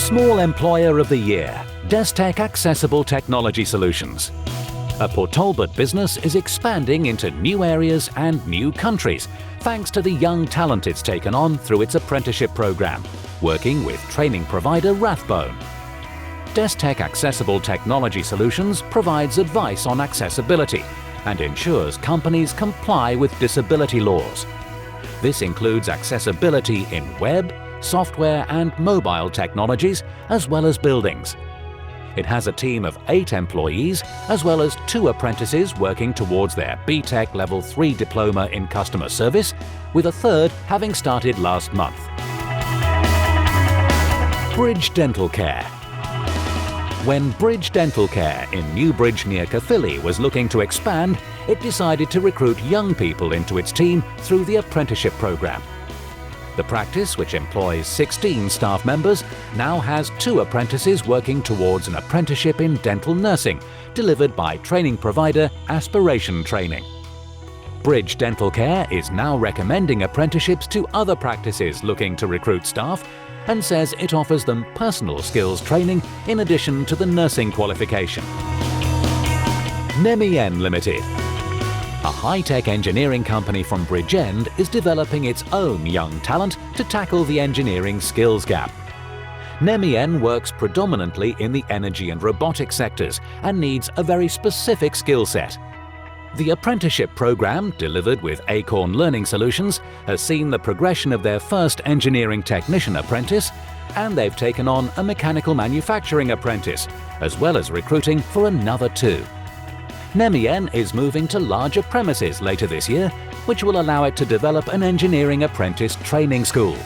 Small Employer of the Year, DesTech Accessible Technology Solutions. A Port Talbot business is expanding into new areas and new countries thanks to the young talent it's taken on through its apprenticeship program, working with training provider Rathbone. DesTech Accessible Technology Solutions provides advice on accessibility and ensures companies comply with disability laws. This includes accessibility in web, software and mobile technologies, as well as buildings. It has a team of 8 employees, as well as 2 apprentices working towards their BTEC Level 3 diploma in customer service, with a third having started last month. Bridge Dental Care. When Bridge Dental Care in Newbridge near Caerphilly was looking to expand, it decided to recruit young people into its team through the apprenticeship program. The practice, which employs 16 staff members, now has 2 apprentices working towards an apprenticeship in dental nursing, delivered by training provider Aspiration Training. Bridge Dental Care is now recommending apprenticeships to other practices looking to recruit staff, and says it offers them personal skills training in addition to the nursing qualification. EmiN Limited. A high-tech engineering company from Bridgend is developing its own young talent to tackle the engineering skills gap. EmiN works predominantly in the energy and robotics sectors and needs a very specific skill set. The apprenticeship program, delivered with Acorn Learning Solutions, has seen the progression of their first engineering technician apprentice, and they've taken on a mechanical manufacturing apprentice, as well as recruiting for another 2. EmiN is moving to larger premises later this year, which will allow it to develop an engineering apprentice training school.